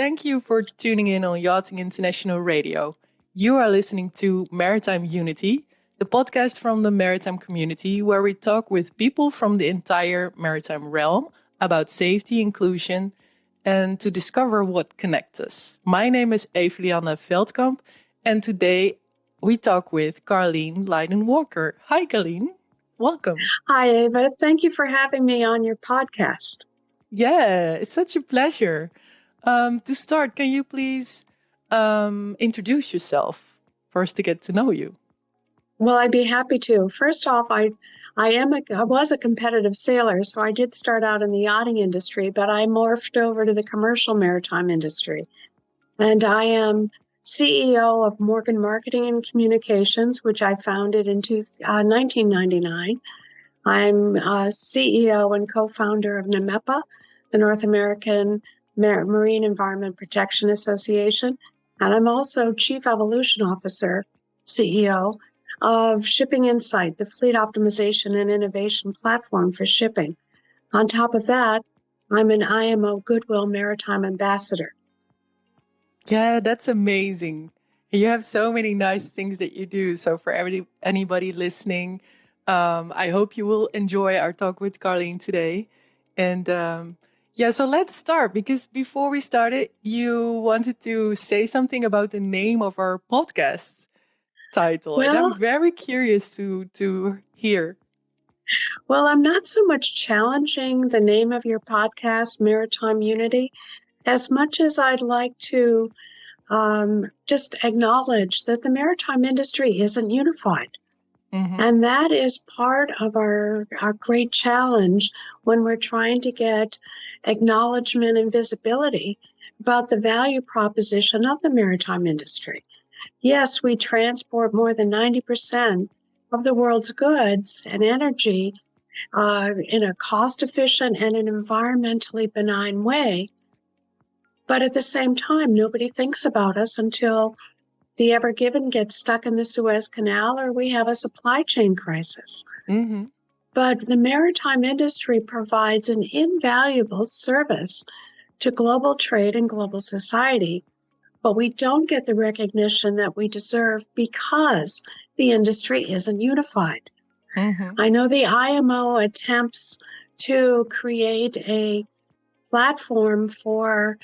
thank you for tuning in on Yachting International Radio. You are listening to Maritime Unity, the podcast from the maritime community where we talk with people from the entire maritime realm about safety, inclusion, and to discover what connects us. My name is Eva Lianne Veldkamp, and today we talk with Carleen Lyden-Walker. Hi, Carleen. Welcome. Hi, Eva. Thank you for having me on your podcast. Yeah, it's such a pleasure. To start, can you please introduce yourself for us to get to know you? Well, I'd be happy to. First off, I was a competitive sailor, so I did start out in the yachting industry, but I morphed over to the commercial maritime industry. And I am CEO of Morgan Marketing and Communications, which I founded in 1999. I'm CEO and co-founder of NAMEPA, the North American Marine Environment Protection Association. And I'm also Chief Evolution Officer, CEO of Shipping Insight, the fleet optimization and innovation platform for shipping. On top of that, I'm an IMO Goodwill Maritime Ambassador. Yeah, that's amazing. You have so many nice things that you do. So for anybody listening, I hope you will enjoy our talk with Carleen today. And so let's start, because before we started, you wanted to say something about the name of our podcast title. And I'm very curious to hear. Well, I'm not so much challenging the name of your podcast, Maritime Unity, as much as I'd like to just acknowledge that the maritime industry isn't unified. Mm-hmm. And that is part of our great challenge when we're trying to get acknowledgement and visibility about the value proposition of the maritime industry. Yes, we transport more than 90% of the world's goods and energy in a cost-efficient and an environmentally benign way. But at the same time, nobody thinks about us until the Ever Given gets stuck in the Suez Canal or we have a supply chain crisis. Mm-hmm. But the maritime industry provides an invaluable service to global trade and global society, but we don't get the recognition that we deserve because the industry isn't unified. Mm-hmm. I know the IMO attempts to create a platform for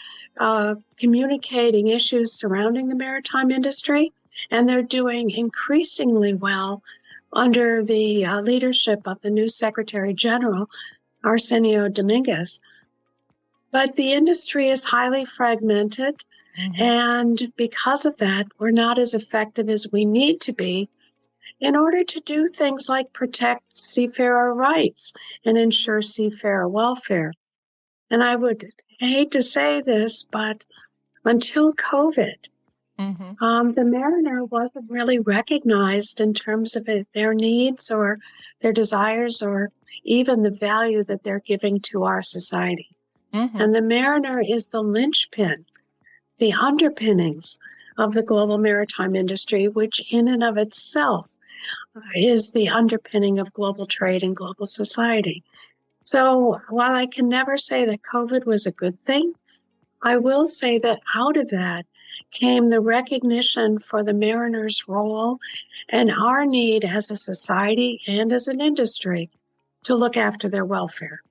communicating issues surrounding the maritime industry, and they're doing increasingly well under the leadership of the new Secretary General, Arsenio Dominguez. But the industry is highly fragmented, mm-hmm. and because of that, we're not as effective as we need to be in order to do things like protect seafarer rights and ensure seafarer welfare. And I hate to say this, but until COVID, mm-hmm. The mariner wasn't really recognized in terms of their needs or their desires or even the value that they're giving to our society. Mm-hmm. And the mariner is the linchpin, the underpinnings of the global maritime industry, which in and of itself is the underpinning of global trade and global society. So while I can never say that COVID was a good thing, I will say that out of that came the recognition for the mariner's role and our need as a society and as an industry to look after their welfare.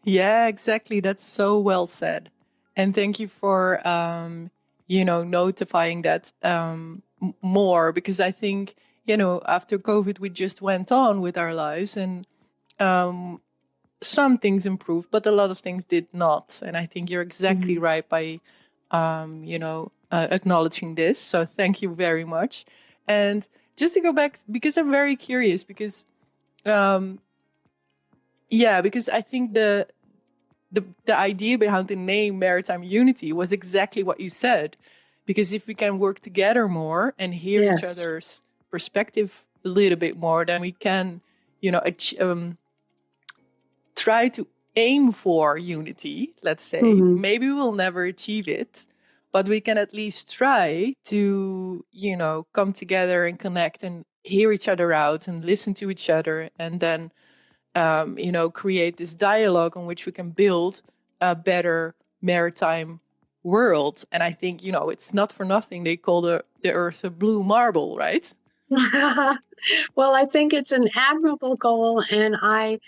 Yeah, exactly. That's so well said. And thank you for, notifying that more, because I think, after COVID, we just went on with our lives and some things improved, but a lot of things did not. And I think you're exactly mm-hmm. right by, acknowledging this. So thank you very much. And just to go back, because I'm very curious, because, because I think the idea behind the name Maritime Unity was exactly what you said. Because if we can work together more and hear yes. each other's perspective a little bit more, then we can, try to aim for unity, let's say. Mm-hmm. Maybe we'll never achieve it, but we can at least try to, come together and connect and hear each other out and listen to each other, and then, create this dialogue on which we can build a better maritime world. And I think, it's not for nothing they call the Earth a blue marble, right? Well, I think it's an admirable goal, and I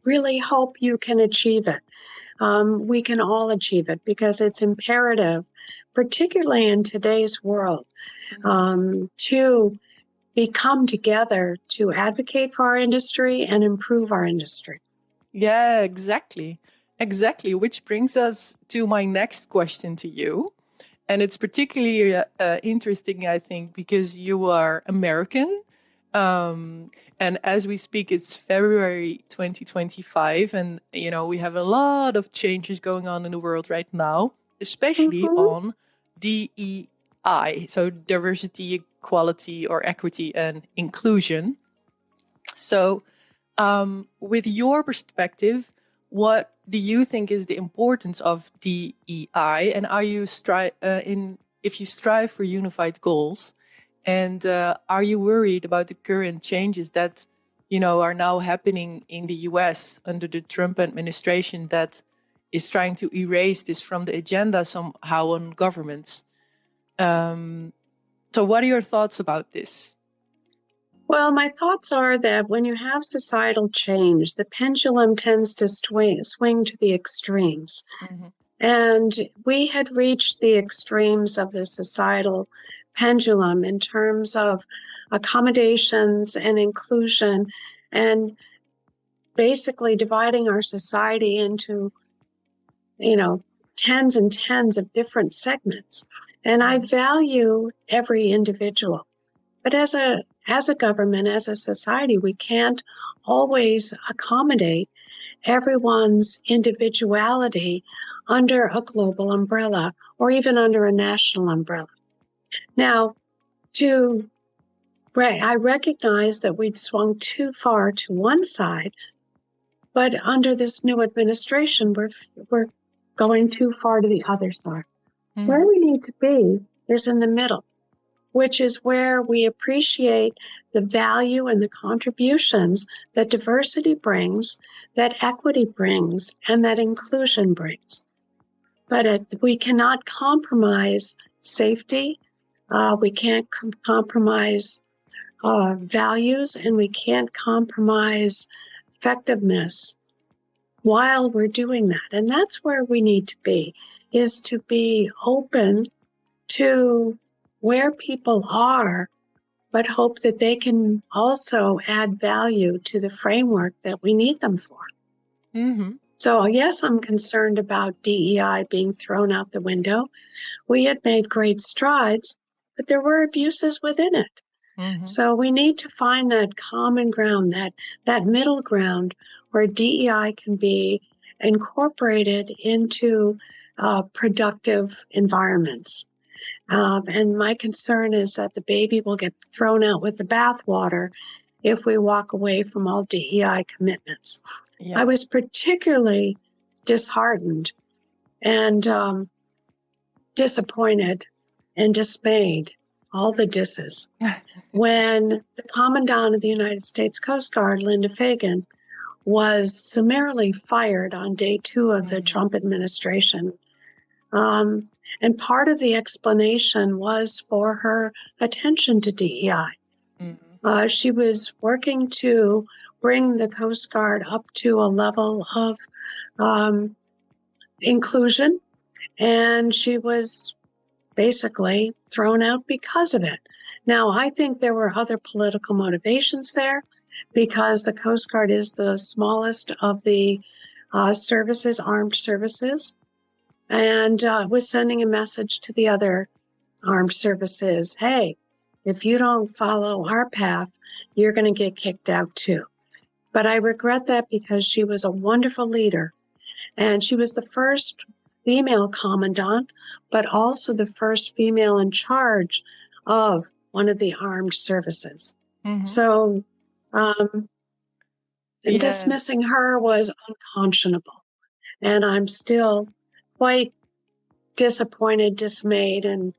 really hope you can achieve it. We can all achieve it because it's imperative, particularly in today's world, to come together to advocate for our industry and improve our industry. Yeah, exactly. Exactly. Which brings us to my next question to you. And it's particularly interesting, I think, because you are American. And as we speak, it's February 2025. And, we have a lot of changes going on in the world right now, especially on DEI. So diversity, equality, or equity and inclusion. So with your perspective, what do you think is the importance of DEI, and are you if you strive for unified goals, and are you worried about the current changes that are now happening in the U.S. under the Trump administration that is trying to erase this from the agenda somehow on governments? So, what are your thoughts about this? Well, my thoughts are that when you have societal change, the pendulum tends to swing to the extremes. Mm-hmm. And we had reached the extremes of the societal pendulum in terms of accommodations and inclusion, and basically dividing our society into, tens and tens of different segments. And I value every individual. But as a government, as a society, we can't always accommodate everyone's individuality under a global umbrella or even under a national umbrella. Now, I recognize that we'd swung too far to one side, but under this new administration, we're going too far to the other side. Mm-hmm. Where we need to be is in the middle, which is where we appreciate the value and the contributions that diversity brings, that equity brings, and that inclusion brings. But we cannot compromise safety, we can't compromise values, and we can't compromise effectiveness while we're doing that. And that's where we need to be, is to be open to where people are, but hope that they can also add value to the framework that we need them for. Mm-hmm. So yes, I'm concerned about DEI being thrown out the window. We had made great strides, but there were abuses within it. Mm-hmm. So we need to find that common ground, that middle ground where DEI can be incorporated into productive environments. And my concern is that the baby will get thrown out with the bathwater if we walk away from all DEI commitments. Yeah. I was particularly disheartened and disappointed and dismayed, all the disses, when the Commandant of the United States Coast Guard, Linda Fagan, was summarily fired on day 2 of the Trump administration. And part of the explanation was for her attention to DEI. Mm-hmm. She was working to bring the Coast Guard up to a level of inclusion, and she was basically thrown out because of it. Now, I think there were other political motivations there, because the Coast Guard is the smallest of the services, armed services, and was sending a message to the other armed services, hey, if you don't follow our path, you're going to get kicked out too. But I regret that, because she was a wonderful leader, and she was the first female commandant, but also the first female in charge of one of the armed services. Mm-hmm. So dismissing her was unconscionable. And I'm still quite disappointed, dismayed, and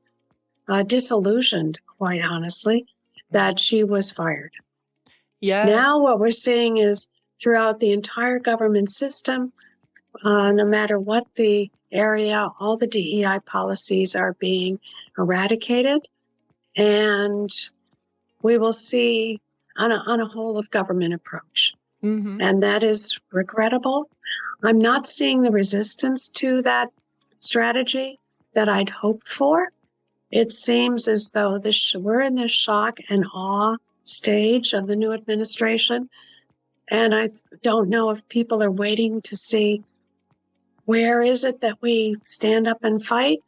disillusioned, quite honestly, that she was fired. Yeah. Now what we're seeing is throughout the entire government system, no matter what the area, all the DEI policies are being eradicated, and we will see on a whole of government approach. Mm-hmm. And that is regrettable. I'm not seeing the resistance to that strategy that I'd hoped for. It seems as though we're in this shock and awe stage of the new administration. And I don't know if people are waiting to see where is it that we stand up and fight.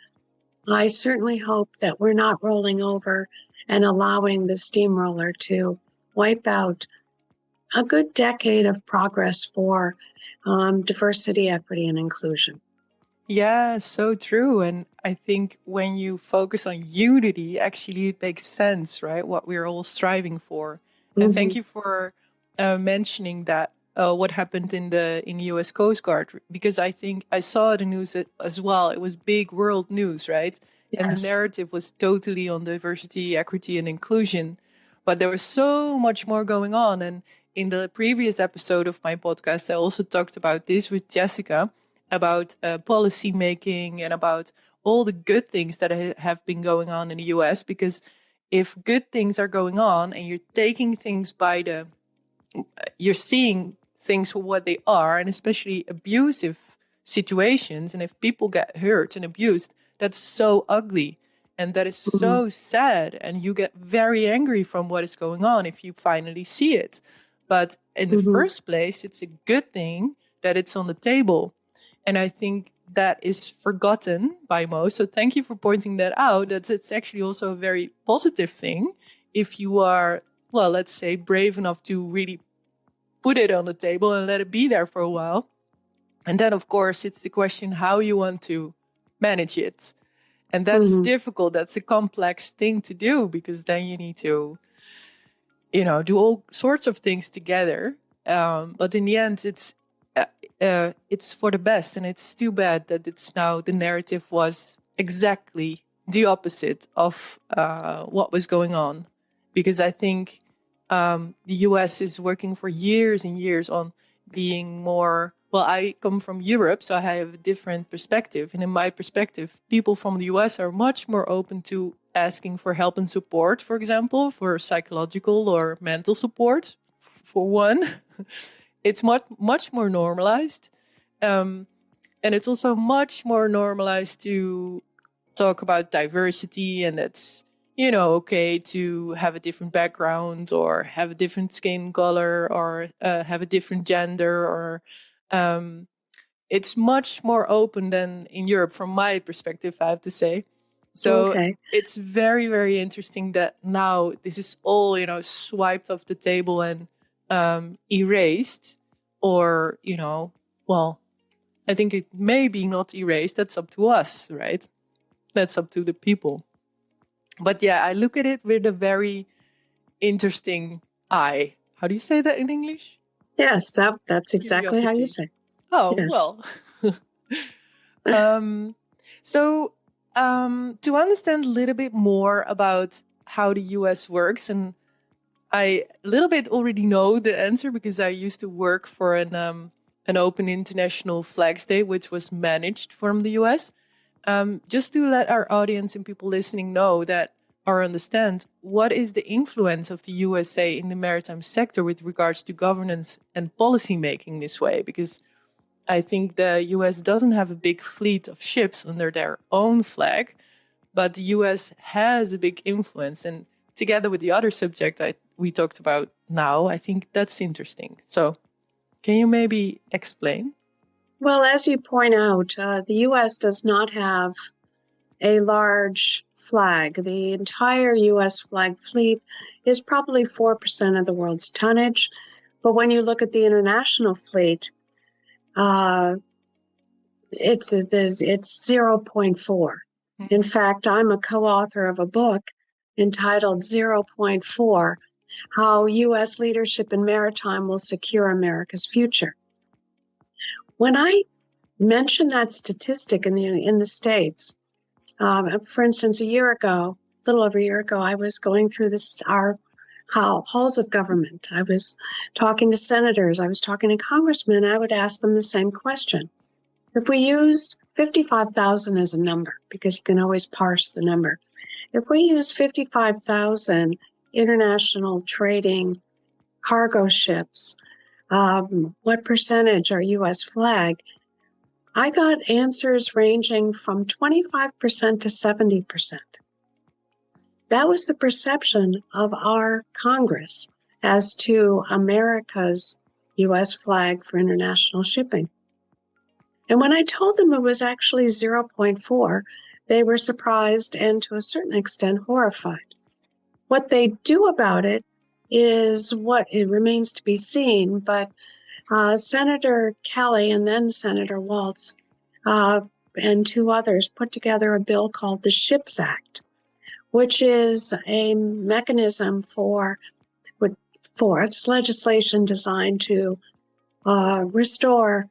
I certainly hope that we're not rolling over and allowing the steamroller to wipe out a good decade of progress for diversity, equity, and inclusion. Yeah, so true. And I think when you focus on unity, actually it makes sense, right? What we're all striving for. And thank you for mentioning that what happened in the U.S. Coast Guard, because I think I saw the news as well. It was big world news, right? Yes. And the narrative was totally on diversity, equity, and inclusion. But there was so much more going on. And in the previous episode of my podcast, I also talked about this with Jessica, about policy making and about all the good things that have been going on in the US. Because if good things are going on and you're taking things you're seeing things for what they are, and especially abusive situations, and if people get hurt and abused, that's so ugly. And that is so sad. And you get very angry from what is going on if you finally see it. But in the first place, it's a good thing that it's on the table. And I think that is forgotten by most. So thank you for pointing that out. That it's actually also a very positive thing if you are, well, let's say, brave enough to really put it on the table and let it be there for a while. And then, of course, it's the question how you want to manage it. And that's difficult. That's a complex thing to do, because then you need to, do all sorts of things together. But in the end, it's for the best. And it's too bad that it's now the narrative was exactly the opposite of what was going on. Because I think the US is working for years and years on being more, well, I come from Europe, so I have a different perspective. And in my perspective, people from the US are much more open to asking for help and support, for example, for psychological or mental support, for one. It's much more normalized. And it's also much more normalized to talk about diversity, and that's, okay to have a different background or have a different skin color or have a different gender, or it's much more open than in Europe from my perspective, I have to say. So It's very, very interesting that now this is all, swiped off the table and erased, or, well, I think it may be not erased. That's up to us, right? That's up to the people. But yeah, I look at it with a very interesting eye. How do you say that in English? Yes, that's exactly how you say. Oh, yes. Well. To understand a little bit more about how the US works, and I a little bit already know the answer because I used to work for an Open International Flags Day, which was managed from the US. Just to let our audience and people listening know that or understand what is the influence of the USA in the maritime sector with regards to governance and policy making this way, because I think the US doesn't have a big fleet of ships under their own flag, but the US has a big influence. And together with the other subject we talked about now, I think that's interesting. So can you maybe explain? Well, as you point out, the U.S. does not have a large flag. The entire U.S. flag fleet is probably 4% of the world's tonnage. But when you look at the international fleet, it's 0.4. In fact, I'm a co-author of a book entitled 0.4, How U.S. Leadership in Maritime Will Secure America's Future. When I mentioned that statistic in the States, for instance, a little over a year ago, I was going through our halls of government. I was talking to senators. I was talking to congressmen. I would ask them the same question. If we use 55,000 as a number, because you can always parse the number, if we use 55,000 international trading cargo ships, what percentage are U.S. flag? I got answers ranging from 25% to 70%. That was the perception of our Congress as to America's U.S. flag for international shipping. And when I told them it was actually 0.4, they were surprised and to a certain extent horrified. What they do about it is what it remains to be seen, but Senator Kelly and then Senator Waltz and two others put together a bill called the Ships Act, which is a mechanism for it's legislation designed to restore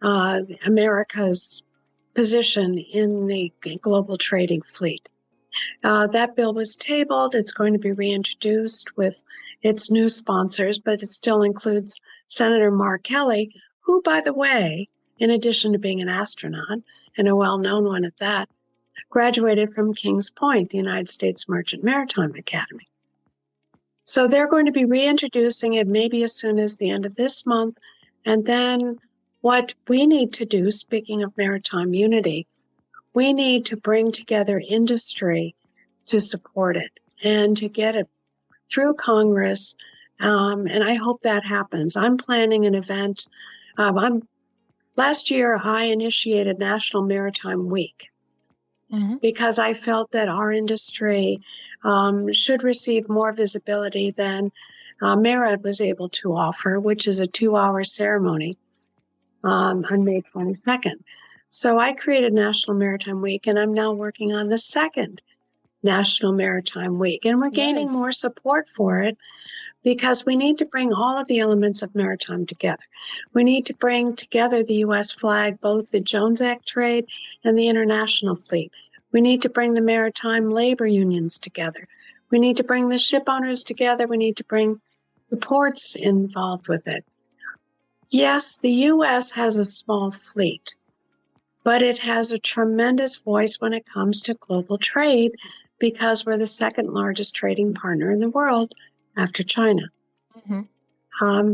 America's position in the global trading fleet. That bill was tabled. It's going to be reintroduced with its new sponsors, but it still includes Senator Mark Kelly, who, by the way, in addition to being an astronaut, and a well-known one at that, graduated from Kings Point, the United States Merchant Maritime Academy. So they're going to be reintroducing it maybe as soon as the end of this month. And then what we need to do, speaking of maritime unity, we need to bring together industry to support it and to get it through Congress. And I hope that happens. I'm planning an event. Last year, I initiated National Maritime Week because I felt that our industry should receive more visibility than MARAD was able to offer, which is a 2-hour ceremony on May 22nd. So I created National Maritime Week, and I'm now working on the second National Maritime Week. And we're gaining more support for it because we need to bring all of the elements of maritime together. We need to bring together the U.S. flag, both the Jones Act trade and the international fleet. We need to bring the maritime labor unions together. We need to bring the ship owners together. We need to bring the ports involved with it. Yes, the U.S. has a small fleet, but it has a tremendous voice when it comes to global trade because we're the second largest trading partner in the world after China.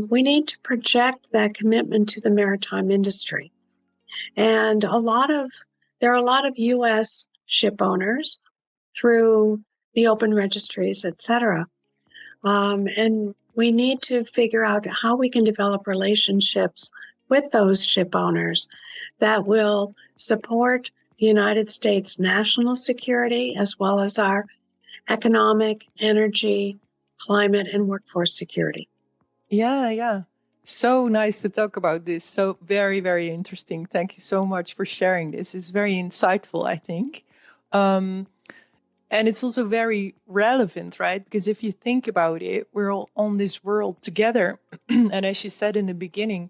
We need to project that commitment to the maritime industry. And there are a lot of U.S. ship owners through the open registries, et cetera. And we need to figure out how we can develop relationships with those ship owners that will support the United States national security as well as our economic, energy, climate, and workforce security. Yeah. So nice to talk about this. So very, very interesting. Thank you so much for sharing this. It's very insightful, I think. And it's also very relevant, right? Because if you think about it, we're all on this world together. And as you said in the beginning,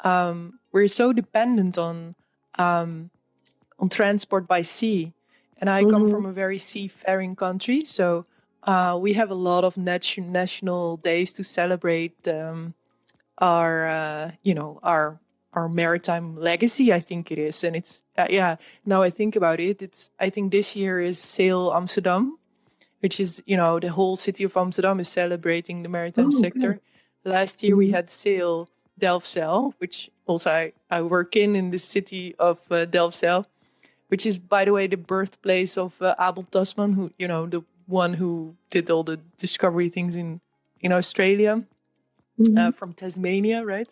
we're so dependent on transport by sea. And I come from a very seafaring country. So we have a lot of national days to celebrate our maritime legacy, I think it is. And it's, now I think about it, I think this year is Sail Amsterdam, which is, the whole city of Amsterdam is celebrating the maritime sector. Good. Last year we had Sail Delfzijl, which also I work in the city of Delfzijl, which is, by the way, the birthplace of Abel Tasman, who, the one who did all the discovery things in Australia, from Tasmania, right?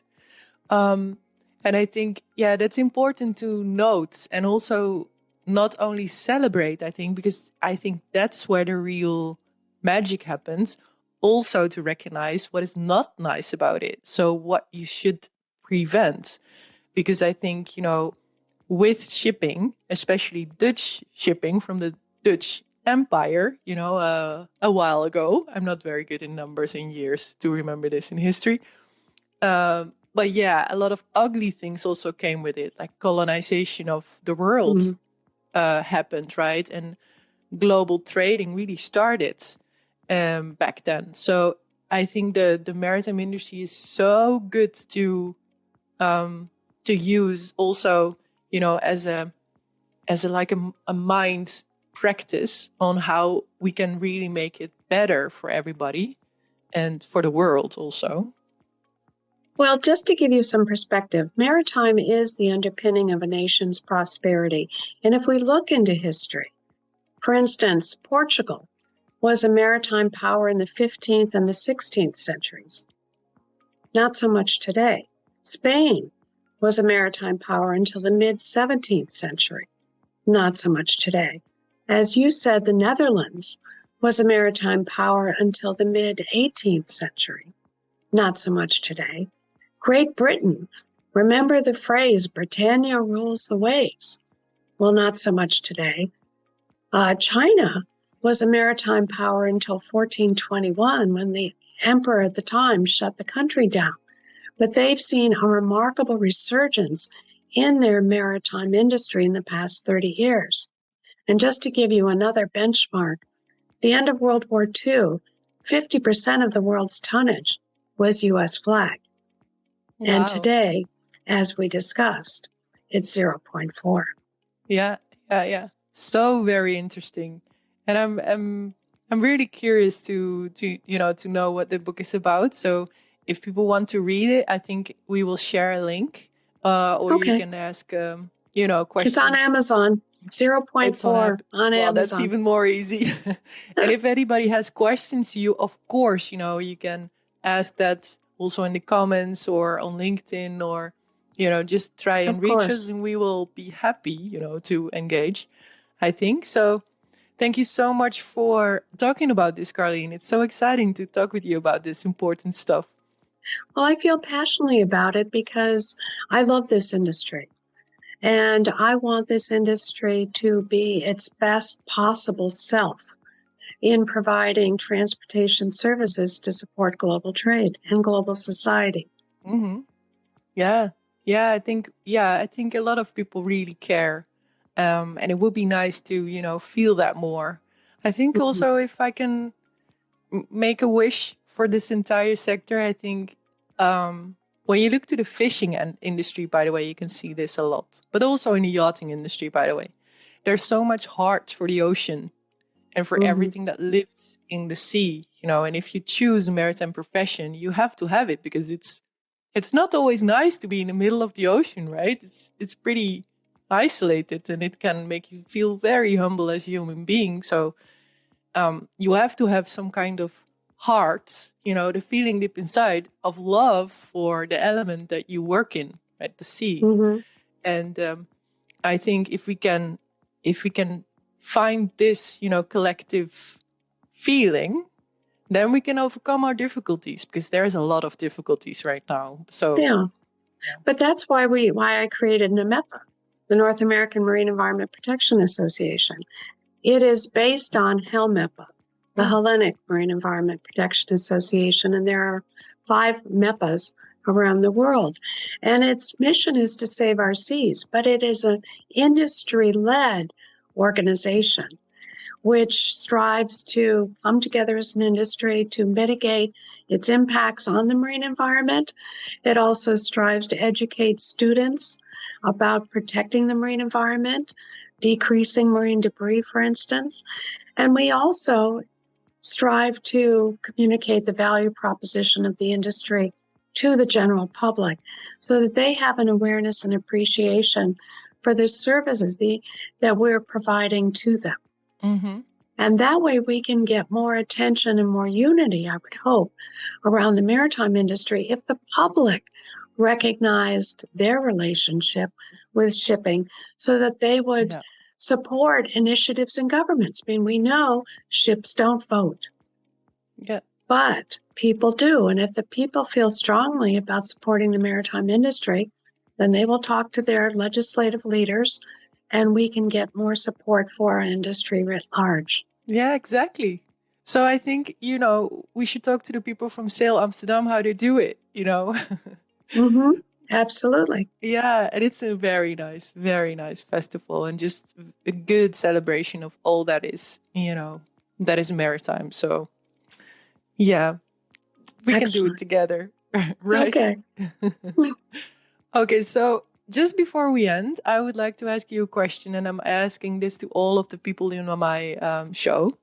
And I think, that's important to note and also not only celebrate, I think, because I think that's where the real magic happens, also to recognize what is not nice about it. So what you should prevent, because I think, with shipping, especially Dutch shipping from the Dutch Empire, a while ago, I'm not very good in numbers in years to remember this in history. But a lot of ugly things also came with it, like colonization of the world happened, right? And global trading really started back then. So I think the maritime industry is so good to use also, as a mind practice on how we can really make it better for everybody and for the world also. Well, just to give you some perspective, maritime is the underpinning of a nation's prosperity. And if we look into history, for instance, Portugal was a maritime power in the 15th and the 16th centuries. Not so much today. Spain was a maritime power until the mid-17th century. Not so much today. As you said, the Netherlands was a maritime power until the mid-18th century. Not so much today. Great Britain, remember the phrase, Britannia rules the waves. Well, not so much today. China was a maritime power until 1421, when the emperor at the time shut the country down. But they've seen a remarkable resurgence in their maritime industry in the past 30 years. And just to give you another benchmark, the end of World War II, 50% of the world's tonnage was U.S. flag. Wow. And today, as we discussed, it's 0.4. Yeah. So very interesting. And I'm really curious to know what the book is about. So if people want to read it, I think we will share a link, or Okay. you can ask questions. It's on Amazon. 0.4 on Amazon. Well, that's even more easy. And if anybody has questions, of course, you can ask that also in the comments or on LinkedIn, or, just try and reach us, and we will be happy, to engage, I think. So thank you so much for talking about this, Carleen. It's so exciting to talk with you about this important stuff. Well, I feel passionately about it because I love this industry. And I want this industry to be its best possible self in providing transportation services to support global trade and global society. Mm-hmm. Yeah. I think a lot of people really care. And it would be nice to, feel that more. I think also if I can make a wish for this entire sector, I think when you look to the fishing industry, by the way, you can see this a lot. But also in the yachting industry, by the way. There's so much heart for the ocean and for everything that lives in the sea, And if you choose a maritime profession, you have to have it, because it's not always nice to be in the middle of the ocean, right? It's pretty isolated, and it can make you feel very humble as a human being. So you have to have some kind of heart, the feeling deep inside of love for the element that you work in, right? The sea. And I think if we can find this, collective feeling, then we can overcome our difficulties, because there's a lot of difficulties right now. So yeah. But that's why I created NMEPA, the North American Marine Environment Protection Association. It is based on HELMEPA, the Hellenic Marine Environment Protection Association, and there are 5 MEPAs around the world. And its mission is to save our seas, but it is an industry-led organization which strives to come together as an industry to mitigate its impacts on the marine environment. It also strives to educate students about protecting the marine environment, decreasing marine debris, for instance. And we also strive to communicate the value proposition of the industry to the general public so that they have an awareness and appreciation for the services that we're providing to them. And that way we can get more attention and more unity, I would hope, around the maritime industry if the public recognized their relationship with shipping so that they would support initiatives in governments. I mean, we know ships don't vote. But people do. And if the people feel strongly about supporting the maritime industry, then they will talk to their legislative leaders, and we can get more support for our industry writ large. Yeah, exactly. So I think, we should talk to the people from Sail Amsterdam how they do it, Absolutely. Yeah, and it's a very nice festival, and just a good celebration of all that is, that is maritime. So, yeah, we can do it together, right? Okay. Okay, so just before we end, I would like to ask you a question, and I'm asking this to all of the people in my show.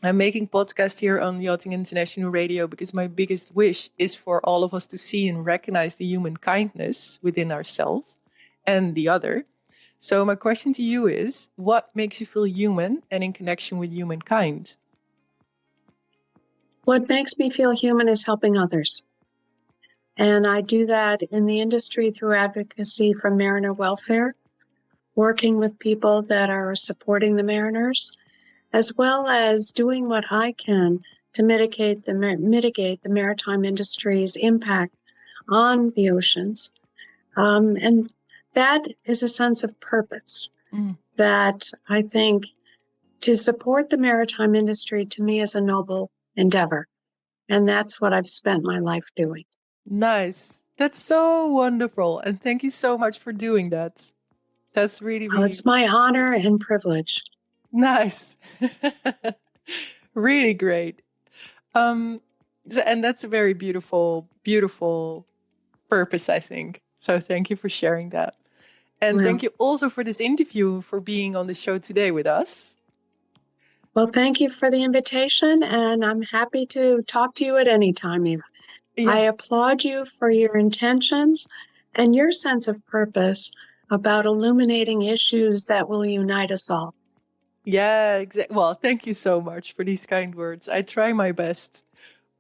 I'm making podcast here on Yachting International Radio because my biggest wish is for all of us to see and recognize the human kindness within ourselves and the other. So my question to you is, what makes you feel human and in connection with humankind? What makes me feel human is helping others. And I do that in the industry through advocacy for mariner welfare, working with people that are supporting the mariners, as well as doing what I can to mitigate the maritime industry's impact on the oceans. And that is a sense of purpose that I think to support the maritime industry to me is a noble endeavor. And that's what I've spent my life doing. Nice. That's so wonderful. And thank you so much for doing that. That's really, really... It's my honor and privilege. Nice. Really great. And that's a very beautiful, beautiful purpose, I think. So thank you for sharing that. And thank you also for this interview, for being on the show today with us. Well, thank you for the invitation, and I'm happy to talk to you at any time, Eva. Yeah. I applaud you for your intentions and your sense of purpose about illuminating issues that will unite us all. Yeah, exactly. Well, thank you so much for these kind words. I try my best.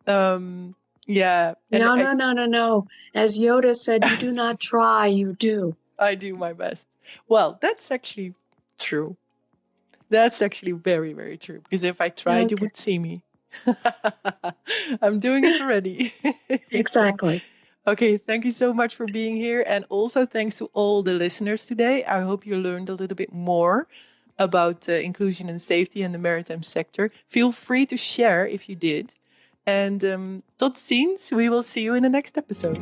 Yeah. No. As Yoda said, you do not try, you do. I do my best. Well, that's actually true. That's actually very, very true. Because if I tried, you would see me. I'm doing it already. Exactly. Okay, thank you so much for being here. And also thanks to all the listeners today. I hope you learned a little bit more about inclusion and safety in the maritime sector. Feel free to share if you did. And tot ziens. We will see you in the next episode.